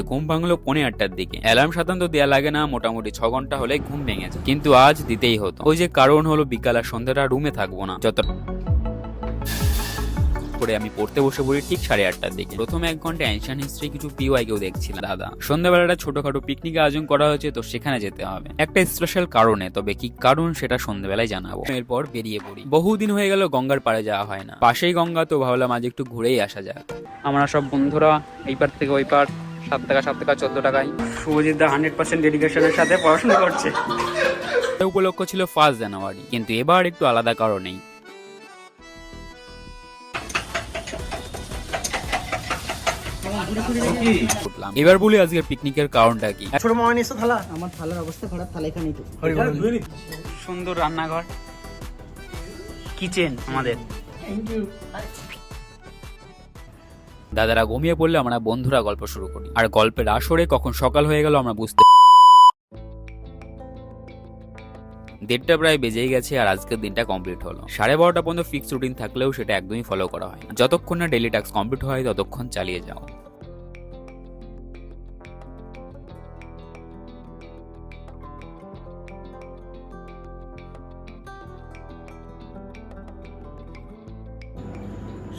ঘুম ভাঙলো 8:45টার দিকে। অ্যালার্ম সাধারণত দেয়া লাগে না, মোটামুটি 6 ঘন্টা হলে ঘুম ভেঙে যায়, কিন্তু আজ দিতেই হতো। ওই যে কারণ হলো বিকাল আর সন্ধ্যাটা রুমে থাকবো না, যত করে আমি পড়তে বসে পড়ি ঠিক 8:30টার দিকে। প্রথমে 1 ঘন্টা অ্যানশিয়েন্ট হিস্ট্রি কিছু পিওয়াই কেউ দেখছিলাম। দাদা সন্ধ্যাবেলাটা ছোটখাটো পিকনিক আয়োজন করা হয়েছে, তো সেখানে যেতে হবে একটা স্পেশাল কারণে, তবে কি কারণ সেটা সন্ধ্যাবেলায় জানাবো। এরপর বেরিয়ে পড়ি। বহুদিন হয়ে গেল গঙ্গার পাড়ে যাওয়া হয় না, পাশেই গঙ্গা, তো ভাবলাম আজ একটু ঘুরেই আসা যাক। আমরা সব বন্ধুরা এই পার থেকে ওই পার 7 টাকা 14 টাকায়। শুভজিৎ দা 100% ডেডিকেশনের সাথে পড়াশোনা করছে। উপলক্ষ ছিল 1 জানুয়ারি, কিন্তু এবার একটু আলাদা কারণেই। এবার বলি আজকের পিকনিকের কারণটা কি। ছোট মামা নিছো থালা? আমার থালার অবস্থা খারাপ, থালা এখানেই তো। সুন্দর রান্নাঘর, কিচেন আমাদের। দাদারা ঘুমিয়ে পড়লে আমরা বন্ধুরা গল্প শুরু করি, আর গল্পের আসরে কখন সকাল হয়ে গেল আমরা বুঝতে 1:30টা প্রায় বেজেই গেছে, আর আজকের দিনটা কমপ্লিট হলো। 12:30টা পর্যন্ত ফিক্স রুটিন থাকলেও সেটা একদমই ফলো করা হয় না। যতক্ষণ না ডেইলি টাস্ক কমপ্লিট হয় ততক্ষণ চালিয়ে যাও।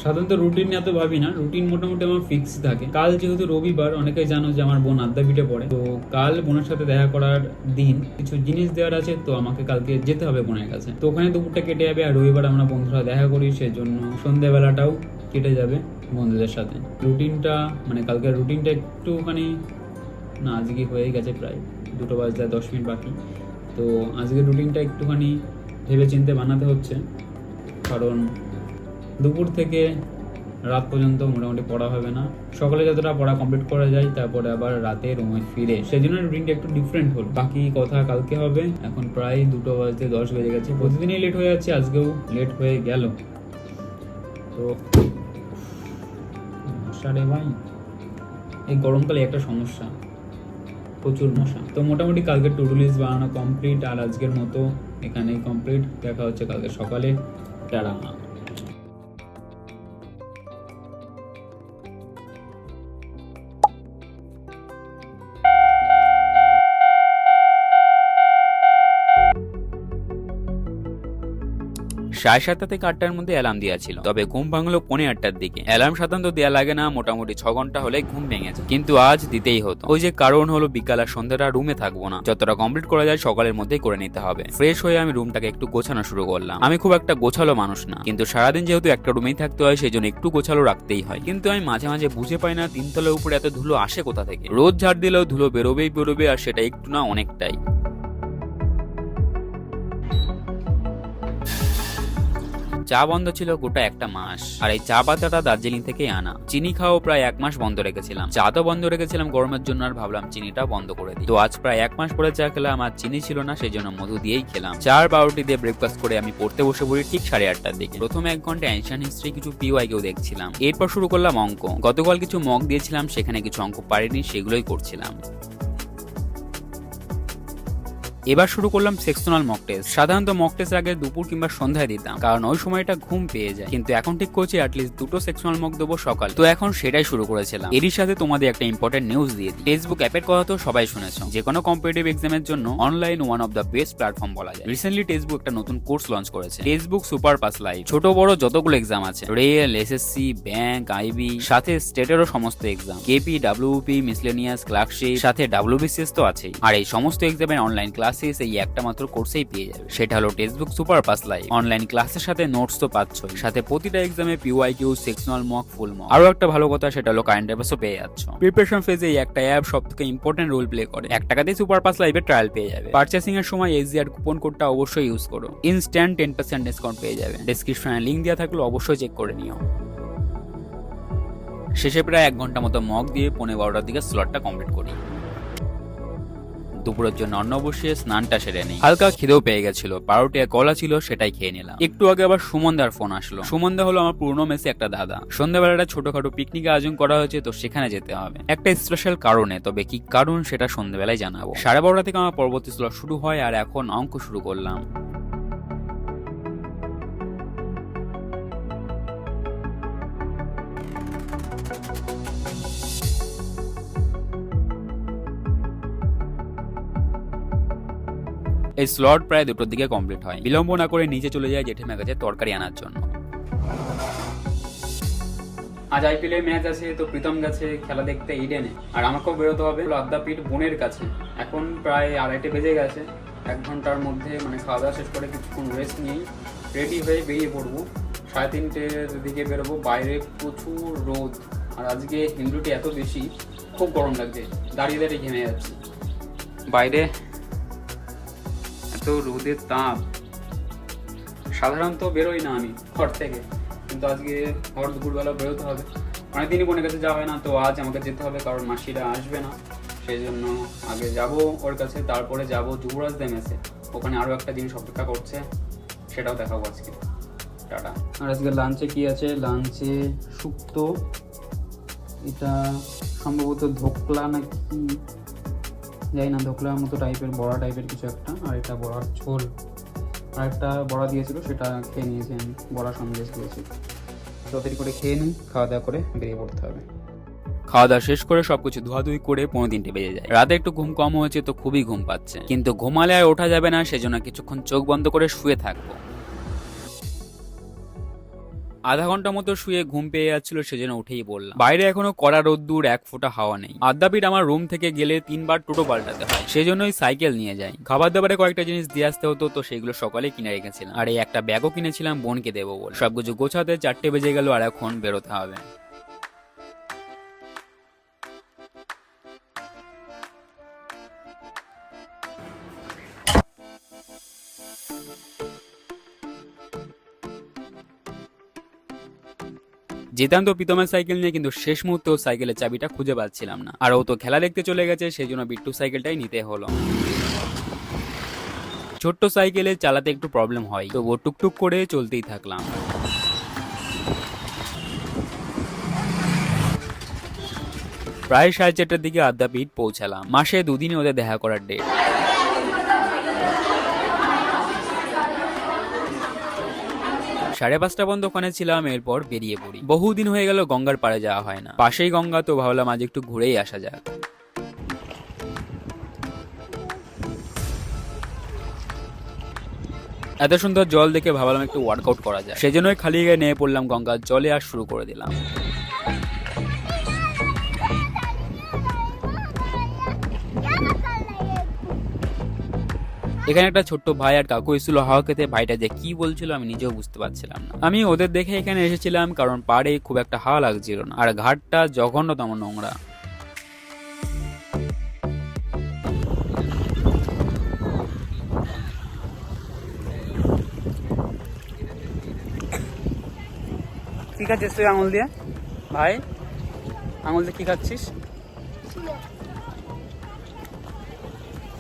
সাধারণত রুটিন এত ভাবি না, রুটিন মোটামুটি আমার ফিক্স থাকে। কাল যেহেতু রবিবার, অনেকেই জানো যে আমার বোন আদ্যাপীঠে পড়ে, তো কাল বোনের সাথে দেখা করার দিন, কিছু জিনিস দেওয়ার আছে, তো আমাকে কালকে যেতে হবে বোনের কাছে। তো ওখানে দুপুরটা কেটে যাবে, আর রবিবার আমরা বন্ধুরা দেখা করি, সেজন্য সন্ধ্যেবেলাটাও কেটে যাবে বন্ধুদের সাথে। রুটিনটা মানে কালকের রুটিনটা একটুখানি না, আজকে হয়ে গেছে প্রায় 2টো বাজতে 10 মিনিট বাকি। তো আজকের রুটিনটা একটুখানি ভেবে চিন্তে বানাতে হচ্ছে, কারণ দুপুর থেকে রাত পর্যন্ত মোটামুটি পড়া হবে না। সকালে যতটা পড়া কমপ্লিট করা যায়, তারপরে আবার রাতে রুমে ফিরে, সেজন্য রুটিনটা একটু ডিফারেন্ট হল। বাকি কথা কালকে হবে। এখন প্রায় 2টো বাজতে 10 বেজে গেছে। প্রতিদিনই লেট হয়ে যাচ্ছে, আজকেও লেট হয়ে গেল। তো মশা রে ভাই, এই গরমকালে একটা সমস্যা, প্রচুর মশা। তো মোটামুটি কালকে টু ডু লিস্ট বানানো কমপ্লিট, আর আজকের মতো এখানেই কমপ্লিট। দেখা হচ্ছে কালকে সকালে। টাটা। সাড়ে 7টা থেকে 8টার মধ্যে অ্যালার্ম দেওয়া ছিল, তবে ঘুম ভাঙলো 8:45টার দিকে। অ্যালার্ম সাধারণত দেয়া লাগে না, মোটামুটি 6 ঘন্টা হলে ঘুম ভেঙে যায়, কিন্তু আজ দিতেই হতো। ওই যে কারণ হলো বিকাল আর সন্ধ্যাটা রুমে থাকবো না, যতটা কমপ্লিট করা যায় সকালের মধ্যেই করে নিতে হবে। ফ্রেশ হয়ে আমি রুমটাকে একটু গোছানো শুরু করলাম। আমি খুব একটা গোছালো মানুষ না, কিন্তু সারাদিন যেহেতু একটা রুমেই থাকতে হয়, সেই জন্য একটু গোছালো রাখতেই হয়। কিন্তু আমি মাঝে মাঝে বুঝে পাই না তিনতলার উপরে এত ধুলো আসে কোথা থেকে। রোজ ঝাড় দিলেও ধুলো বেরোবে, আর সেটা একটু না অনেকটাই। চা বন্ধ ছিল গোটা একটা মাস, আর এই চা পাতাটা দার্জিলিং থেকেই আনা। চিনি খাওয়া প্রায় 1 মাস বন্ধ রেখেছিলাম। চা তো বন্ধ রেখেছিলাম গরমের জন্য, আর ভাবলাম চিনিটা বন্ধ করে দিই। তো আজ প্রায় 1 মাস পরে চা খেলাম, আর চিনি ছিল না, সেই জন্য মধু দিয়েই খেলাম। চার পাউরুটি দিয়ে ব্রেকফাস্ট করে আমি পড়তে বসে পড়ি ঠিক 8:30টার দিকে। প্রথমে 1 ঘন্টা অ্যানশিয়েন্ট হিস্ট্রি কিছু পিওয়াই কেউ দেখছিলাম। এরপর শুরু করলাম অঙ্ক। গতকাল কিছু মক দিয়েছিলাম, সেখানে কিছু অঙ্ক পারিনি, সেগুলোই করছিলাম। এবার শুরু করলাম সেকশনাল মক টেস্ট। সাধারণত মক টেস্ট আগে দুপুর কিংবা সন্ধ্যায় দিতাম, কারণ ওই সময়টা ঘুম পেয়ে যায়, কিন্তু এখন ঠিক করছি অ্যাটলিস্ট 2টো সেকশনাল মক দেবো সকাল। তো এখন সেটাই শুরু করেছিলাম। এরই সাথে তোমাদের একটা ইম্পর্টেন্ট নিউজ দিয়ে দিই। ফেসবুক অ্যাপের কথা তো সবাই শুনেছো, যে কোনো কম্পিটিটিভ এক্সামের জন্য online one of the best platform বলা যায়। রিসেন্টলি ফেসবুক একটা নতুন কোর্স লঞ্চ করেছে, ফেসবুক সুপার পাস লাইভ। ছোট বড় যতগুলো এক্সাম আছে, রেল, এসএসসি, ব্যাংক, আইবি, সাথে স্টেটেরও সমস্ত exam, KP, WP, miscellaneous, clerkship, সাথে ডাব্লিউবিসিএস তো আছেই। আর এই সমস্ত এক্সামের অনলাইন ক্লাসেস এই একটা কোর্সেই পেয়ে যাবে, সেটা হলো textbook super pass live. Online ক্লাসের সাথে নোটস তো পাচ্ছই, সাথে প্রতিটা এক্সামে PYQ, sectional mock, full mock. আরো একটা ভালো কথা, সেটা হলো কারেন্ট অ্যাফেয়ার্সও পেয়ে যাচ্ছ। প্রিপারেশন ফেজে এই একটা অ্যাপ সবথেকে ইম্পর্টেন্ট রোল প্লে করে। 1 টাকাতেই সুপার পাস লাইভের ট্রায়াল পেয়ে যাবে। পারচেসিং এর সময় এসজিআর কুপন কোডটা অবশ্যই ইউজ করো, ইনস্ট্যান্ট 10% ডিসকাউন্ট পেয়ে যাবে। ডেসক্রিপশনে লিংক দেওয়া থাকলে অবশ্যই চেক করে নিও। শেষে প্রায় 1 ঘন্টা মতো মক দিয়ে 12:15টার দিকে স্লটটা কমপ্লিট করি। দুপুরের জন্য অন্ন বসিয়ে স্নানটা সেরে নেই। হালকা খিদেও পেয়ে গেছিল, পাউরুটি আর কলা ছিল, সেটাই খেয়ে নিলাম। একটু আগে আবার সুমনদার ফোন আসলো। সুমনদা হলো আমার পুরনো মেসে একটা দাদা। সন্ধ্যাবেলাটা ছোটখাটো পিকনিক আয়োজন করা হয়েছে, তো সেখানে যেতে হবে একটা স্পেশাল কারণে, তবে কি কারণ সেটা সন্ধ্যাবেলায় জানাবো। 12:30টা থেকে আমার পরবর্তী স্লট শুরু হয়, আর এখন অঙ্ক শুরু করলাম। এই স্লট প্রায় 2টোর দিকে কমপ্লিট হয়। বিলম্ব না করে নিচে চলে যায় জেঠিমার কাছে তরকারি আনার জন্য। আজ আইপিএল এর ম্যাচ আছে, তো প্রীতম গেছে খেলা দেখতে ইডেনে, আর আমাকেও বেরোতে হবে আদ্যাপীঠ বোনের কাছে। এখন প্রায় 2:30 বেজে গেছে। 1 ঘন্টার মধ্যে মানে খাওয়া দাওয়া শেষ করে কিছুক্ষণ রেস্ট নিয়েই রেডি হয়ে বেরিয়ে পড়বো। 3:30-এর দিকে বেরোবো। বাইরে প্রচুর রোদ, আর আজকে হিন্দুটি এত বেশি, খুব গরম লাগছে, দাঁড়িয়ে দাঁড়িয়ে ঘেমে যাচ্ছি। বাইরে এত রোদের তাপ, সাধারণত বেরোই না আমি ঘর থেকে, কিন্তু আজকে ঘর দুপুরবেলা বেরোতে হবে। অনেকদিনই বোনের কাছে যাওয়া হয় না, তো আজ আমাকে যেতে হবে, কারণ মাসিরা আসবে না। সেই জন্য আগে যাব ওর কাছে, তারপরে যাব যুবরাজদের মেসে। ওখানে আরও একটা জিনিস অপেক্ষা করছে, সেটাও দেখাবো আজকে। টাটা। আর আজকে লাঞ্চে কি আছে? লাঞ্চে শুক্তো, এটা সম্ভবত ধোকলা না কি যাই না, ধোকলার মতো টাইপের, বড়া টাইপের কিছু একটা। আর এটা বড়ার ঝোল, আর একটা বড়া দিয়েছিল, সেটা খেয়ে নিয়েছি আমি। বড়া সন্দেশ দিয়েছি। তাড়াতাড়ি করে খেয়ে নিই, খাওয়া দাওয়া করে বেরিয়ে পড়তে হবে। খাওয়া দাওয়া শেষ করে সবকিছু ধোয়াধুয়ি করে 3:15 বেজে যায়। রাতে একটু ঘুম কম হয়েছে, তো খুবই ঘুম পাচ্ছে, কিন্তু ঘুমালে আর ওঠা যাবে না, সেজন্য কিছুক্ষণ চোখ বন্ধ করে শুয়ে থাকবো। আধা ঘন্টা মতো শুয়ে ঘুম পেয়ে যাচ্ছিল, সেজন্য উঠেই বললাম। বাইরে এখনো কড়া রোদ্দুর, 1 ফোঁটা হাওয়া নেই। আদ্যাপীঠ আমার রুম থেকে গেলে 3বার টোটো পাল্টাতে হয়, সেজন্যই সাইকেল নিয়ে যাই। খাবার দাবারে কয়েকটা জিনিস দিয়ে আসতে হতো, তো সেগুলো সকালে কিনে রেখেছিলাম। আর এই একটা ব্যাগও কিনেছিলাম বোনকে দেবো বলে। সবকিছু গোছাতে 4টে বেজে গেল, আর এখন বেরোতে হবে। যেতাম তো প্রীতমের সাইকেল নিয়ে, কিন্তু শেষ মুহূর্তে ও সাইকেলের চাবিটা খুঁজে পাচ্ছিলাম না। আর ও তো খেলা দেখতে চলে গেছে, সেই জন্য বিট্টু সাইকেলটাই নিতে হলো। ছোট্ট সাইকেলে চালাতে একটু প্রবলেম হয়, তো ও টুকটুক করে চলতেই থাকলাম। প্রায় 4:30-এর দিকে আদ্যাপীঠ পৌঁছালাম। মাসে 2 দিনই ওদের দেখা করার ডেট। 5:30 পর্যন্ত ওখানে ছিলাম, এরপর বেরিয়ে পড়ি। বহুদিন হয়ে গেল গঙ্গার পাড়ে যাওয়া হয় না। পাশেই গঙ্গা, তো ভাবলাম আজ একটু ঘুরেই আসা যাক। এত সুন্দর জল দেখে ভাবলাম একটু ওয়ার্কআউট করা যায়, সেজন্যই খালি গায়ে নেমে পড়লাম গঙ্গার জলে, আর শুরু করে দিলাম। এখানে একটা ছোট্ট ভাই আর কাকু এসেছিল হাওয়া খেতে। ভাইটা যে কি বলছিল আমি নিজেও বুঝতে পারছিলাম না। আমি ওদের দেখে এখানে এসেছিলাম, কারণ পাড়ে খুব একটা হাওয়া লাগছিল না, আর ঘাটটা জঘন্যতম নোংরা। কি খাচ্ছিস তুই আঙুল দিয়ে? ভাই আঙুল দিয়ে কি খাচ্ছিস?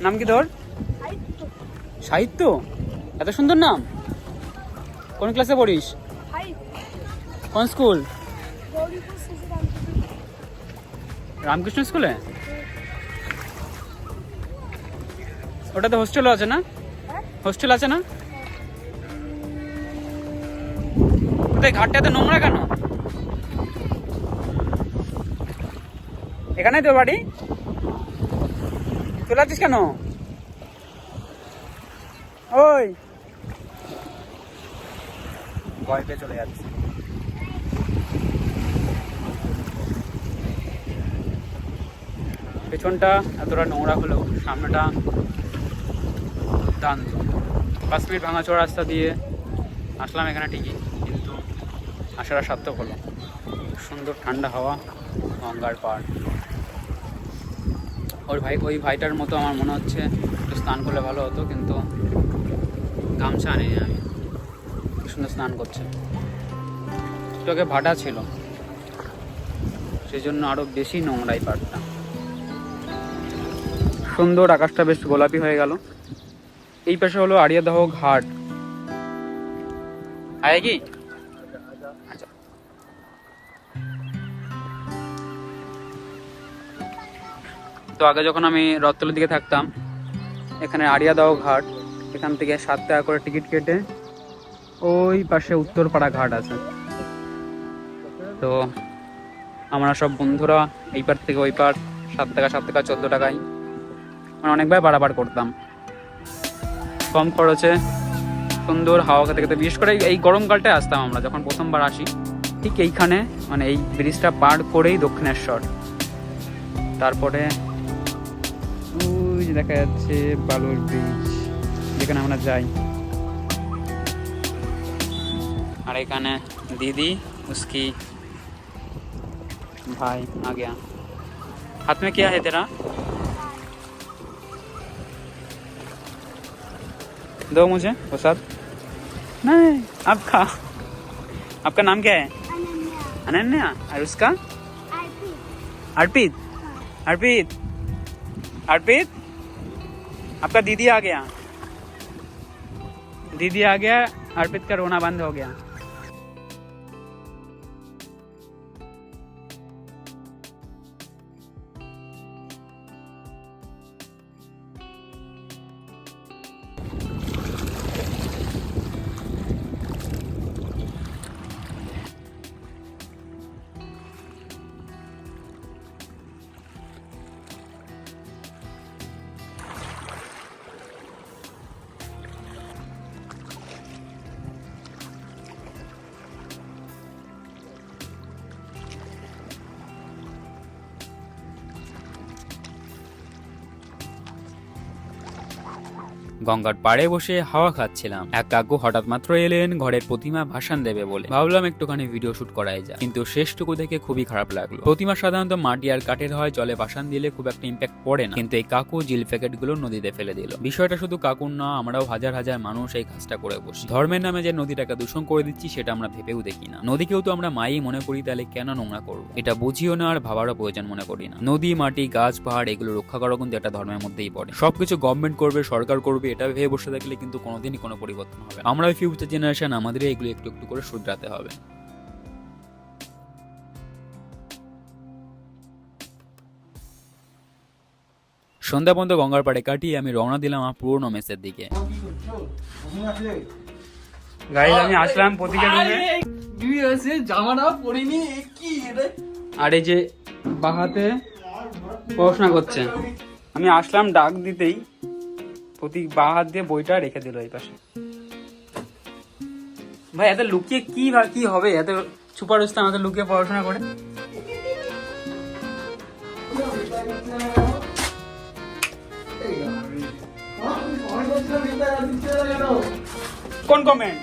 নাম কি তোর? সাহিত্য? এত সুন্দর নাম। কোন ক্লাসে পড়িস? কোন স্কুল? রামকৃষ্ণ স্কুলে? ওটাতে হোস্টেলও আছে না? হোস্টেল আছে না? কোথায় ঘাটটা এত নোংরা কেন? এখানে তোর বাড়ি? চলে আসছিস কেন? ওই ভয় পেয়ে চলে যাচ্ছে। পেছনটা এতটা নোংরা হলেও সামনেটা দান্ত। 5 মিনিট ভাঙাচোরা রাস্তা দিয়ে আসলাম এখানে ঠিকই, কিন্তু আসাটা সার্থক হলো। সুন্দর ঠান্ডা হাওয়া, গঙ্গার পাড়। ওই ভাইটার মতো আমার মনে হচ্ছে একটু স্নান করলে ভালো হতো, কিন্তু গামছা নেই। আমি কি সুন্দর স্নান করছে। তোকে ভাটা ছিল, সেই জন্য আরো বেশি নোংরাই পাড়টা। সুন্দর আকাশটা বেশ গোলাপি হয়ে গেল। এই পাশে হলো আড়িয়াদহ ঘাট। আয় কি? আচ্ছা। তো আগে যখন আমি রথতলার দিকে থাকতাম, এখানে আড়িয়াদহ ঘাট, এখান থেকে 7 টাকা করে টিকিট কেটে ওই পাশে উত্তরপাড়া ঘাট আছে। তো আমরা সব বন্ধুরা এই পার থেকে ওই পার 7 টাকা 14 টাকায় মানে অনেকবার বাড়াবার করতাম। কম খরচে সুন্দর হাওয়া খেতে খেতে, বিশেষ করে এই গরমকালটায় আসতাম আমরা যখন প্রথমবার আসি, ঠিক এইখানে মানে এই ব্রিজটা পার করেই দক্ষিণেশ্বর। তারপরে ওই যে দেখা যাচ্ছে বালুর ব্রিজ, যেখানে আমরা যাই। আর এখানে दीदी उसकी भाई आ गया। हाथ में क्या है तेरा? दो मुझे प्रसाद। नहीं आप खा। आपका नाम क्या है? अनन्या। और उसका? अर्पित। अर्पित अर्पित आपका दीदी आ गया, दीदी आ गया। अर्पित का रोना बंद हो गया। গঙ্গার পাড়ে বসে হাওয়া খাচ্ছিলাম। এক কাকু হঠাৎ মাত্র এলেন ঘরের প্রতিমা ভাসান দেবে বলে। ভাবলাম একটুখানি ভিডিও শুট করাই যায়, কিন্তু শেষটুকু দেখে খুবই খারাপ লাগলো। প্রতিমা সাধারণত মাটি আর কাঠের হয়, জলে ভাসান দিলে খুব একটা ইম্প্যাক্ট পড়ে না, কিন্তু এই কাকু জিল প্যাকেট গুলো নদীতে ফেলে দিল। বিষয়টা শুধু কাকুর না, আমরাও হাজার হাজার মানুষ এই কাজটা করে বসি। ধর্মের নামে যে নদীটাকে দূষণ করে দিচ্ছি সেটা আমরা ভেবেও দেখি না। নদীকেও তো আমরা মাই মনে করি, তাহলে কেন নোংরা করবো? এটা বুঝিও না আর ভাবারও প্রয়োজন মনে করি না। নদী, মাটি, গাছ, পাহাড় এগুলো রক্ষা করা কিন্তু একটা ধর্মের মধ্যেই পড়ে। সবকিছু গভর্নমেন্ট করবে, সরকার করবে, এটা ভেবে বসে থাকলে কিন্তু কোনোদিনই কোনো পরিবর্তন হবে। আমরা ফিউচার জেনারেশন, আমাদের এগুলো একটু একটু করে শুধরাতে হবে। সন্ধ্যা পর্যন্ত গঙ্গার পাড়ে কাটিয়ে আমি রওনা দিলাম আমার পুরনো মেসের দিকে। গাইস আমি আসলাম প্রতীকের রুমে। জামাটা পরিনি কি রে? আর এই যে বাহাতে পড়াশোনা করছে। আমি আসলাম ডাক দিতেই প্রতীক বাঁ হাত দিয়ে বইটা রেখে দিল এই পাশে। ভাই এত লুকিয়ে কি হবে? এত সুপার স্টার আমাদের লুকিয়ে পড়াশোনা করে। কোন কমেন্ট?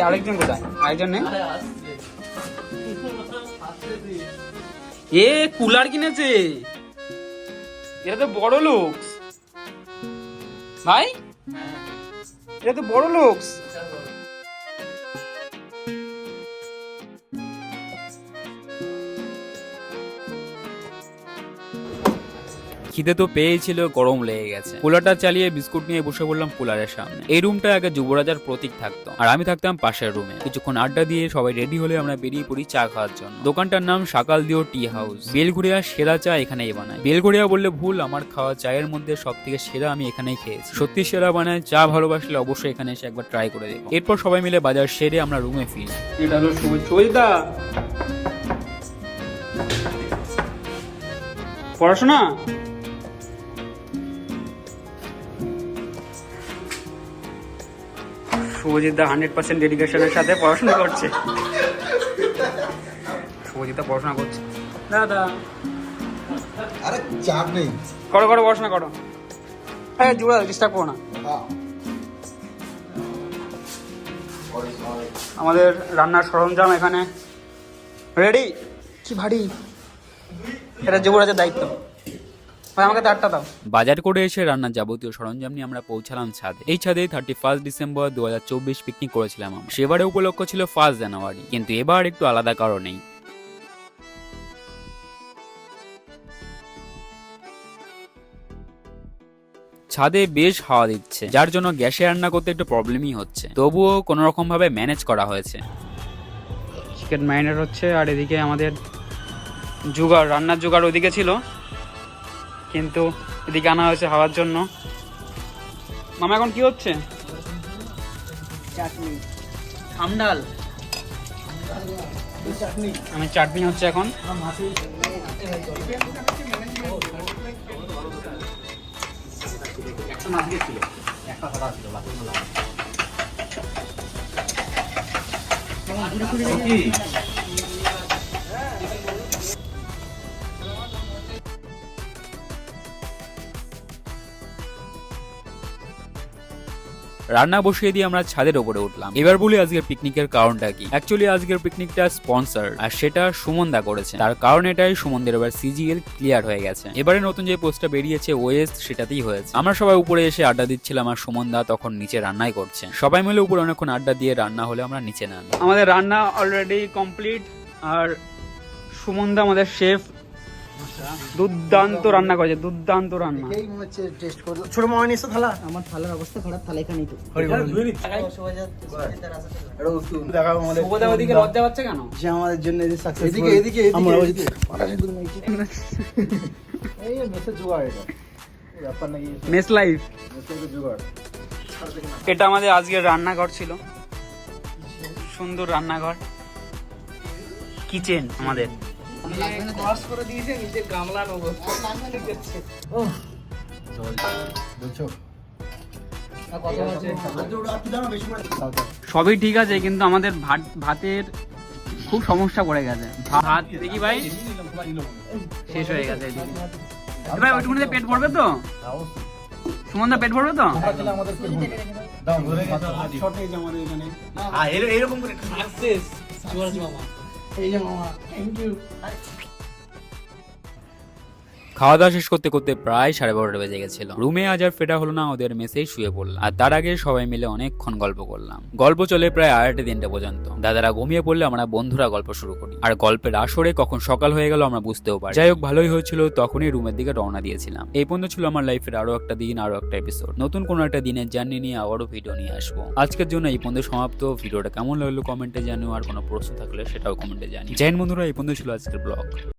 আরেকজন কোথায়? আরেকজন নেই? এ কুলার কিনেছে, এটা তো বড় লোকস ভাই, এটা তো বড় লোকস। খিদে তো পেয়েছিল, গরম লেগে গেছে। কুলারটা চালিয়ে বিস্কুট নিয়ে বসে পড়লাম কুলারের সামনে। এই রুমটা আগে যুবরাজার প্রতীক থাকতো, আর আমি থাকতাম পাশের রুমে। কিছুক্ষণ আড্ডা দিয়ে সবাই রেডি হলে আমরা বেরিয়ে পড়ি চা খাওয়ার জন্য। দোকানটার নাম সকাল দিও টি হাউস। বেলঘুরিয়া সেরা চা এখানেই বানায়। বেলঘুরিয়া বললে ভুল, আমার খাওয়া চায়ের মধ্যে সব থেকে সেরা আমি এখানেই খেয়েছি। সত্যি সেরা বানায়। চা ভালোবাসলে অবশ্যই এখানে এসে একবার ট্রাই করে দেখো। এরপর সবাই মিলে বাজার সেরে আমরা রুমে ফিরি। এটা হলো সুবিধা পড়াশোনা। শুভজিৎ দা 100% ডেডিকেশনের সাথে পড়াশোনা করছে। শুভজিৎ দা পড়াশোনা করছে। দাদা আরে চাপ নেই, করো করো পড়াশোনা করো। হ্যাঁ জুড়া ডিস্টার্ব করো না। আমাদের রান্নার সরঞ্জাম এখানে রেডি। কি ভারী, এটা যুবরাজের দায়িত্ব। আমাকে তারটা দাও। বাজার করে এসে রান্নার যাবতীয় সরঞ্জাম নিয়ে আমরা পৌঁছালাম ছাদে। এই ছাদে 31 ডিসেম্বর 2024 পিকনিক করেছিলাম আমরা। সেবারে উপলক্ষ ছিল 1 জানুয়ারি, কিন্তু এবার একটু আলাদা কারণেই। ছাদে বেশ হাওয়া দিচ্ছে, যার জন্য গ্যাসে রান্না করতে একটু প্রবলেমই হচ্ছে, তবুও কোনো রকম ভাবে ম্যানেজ করা হয়েছে। চিকেন ম্যারিনেট হচ্ছে, আর এদিকে আমাদের জোগাড়, রান্নার জোগাড় ওদিকে ছিল, কিন্তু এদিকে আনা হয়েছে হাওয়ার জন্য। মামা এখন কি হচ্ছে? চাটনি, আমডাল। আমি চাটনি হচ্ছে এখন। রান্না বসিয়ে দিয়ে আমরা ছাদের উপরে উঠলাম। এবার বলি আজকের পিকনিকের কারণটা কি। অ্যাকচুয়ালি আজকের পিকনিকটা স্পন্সর, আর সেটা সুমন দা করেছে। তার কারণ এটাই, সুমনদের এবার সিজিএল ক্লিয়ার হয়ে গেছে। এবারে নতুন যে পোস্টটা বেরিয়েছে ওএস, সেটাতেই হয়েছে। আমরা সবাই উপরে এসে আড্ডা দিচ্ছিলাম, আর সুমন দা তখন নিচে রান্নাই করছে। সবাই মিলে উপরে অনেকক্ষণ আড্ডা দিয়ে রান্না হলে আমরা নিচে নাম। আমাদের রান্না অলরেডি কমপ্লিট, আর সুমন দা আমাদের শেফ দুর্দান্ত রান্না করেছে, দুর্দান্ত রান্না। এই মনে হচ্ছে টেস্ট করলো। ছোট মামা নিয়ে এসো থালা। আমার থালার অবস্থা খারাপ, থালা এখানেই তো। দেখাও আমাদের। সুবোধা ওদিকে লজ্জা পাচ্ছে কেন? যে আমাদের জন্য যে সাকসেস এদিকে এদিকে আমরা এদিকে এই মেসেজ জোগাড় এটা এই ব্যাপার নাকি মেস লাইফ। মেসেজ জোগাড়। এটা আমাদের আজকের রান্নাঘর ছিল, সুন্দর রান্নাঘর, কিচেন আমাদের। ক্রস করে দিয়েছে নিচে গামলা নেবো। বলছো কথা হচ্ছে সবই ঠিক আছে, কিন্তু আমাদের ভাতের খুব সমস্যা পড়ে গেছে। ভাত দেখি ভাই শেষ হয়ে গেছে এদিকে। ভাই ওইটুকুনিতে পেট ভরবে তো? সুমন দা পেট ভরবে তো? আমাদের দাও ধরে শর্টে যে আমাদের এখানে এরকম করে সাকসেস সুভাষ মামা। এই যে মামা, থ্যাংক ইউ। খাওয়া দাওয়া শেষ করতে করতে প্রায় 12:30 বেজে গেছিল। রুমে আজ আর ফেরা হলো না, ওদের মেসেই শুয়ে পড়লাম। আর তার আগে সবাই মিলে অনেকক্ষণ গল্প করলাম। গল্প চলে প্রায় 2:30 পর্যন্ত। দাদারা ঘুমিয়ে পড়লে আমরা বন্ধুরা গল্প শুরু করি। আর গল্পের আসরে কখন সকাল হয়ে গেল আমরা বুঝতেও পারি। যাই হোক, ভালোই হয়েছিল। তখনই রুমের দিকে রওনা দিয়েছিলাম। এই পর্যন্ত ছিল আমার লাইফের আরো একটা দিন, আরো একটা এপিসোড। নতুন কোনো একটা দিনের জার্নি নিয়ে আবারও ভিডিও নিয়ে আসবো। আজকের জন্য এই পর্যন্ত সমাপ্ত। ভিডিওটা কেমন লাগলো কমেন্টে জানিও, আর কোনো প্রশ্ন থাকলে সেটাও কমেন্টে জানিও। জয় হিন্দ বন্ধুরা, এই পর্যন্ত ছিল আজকের ব্লগ।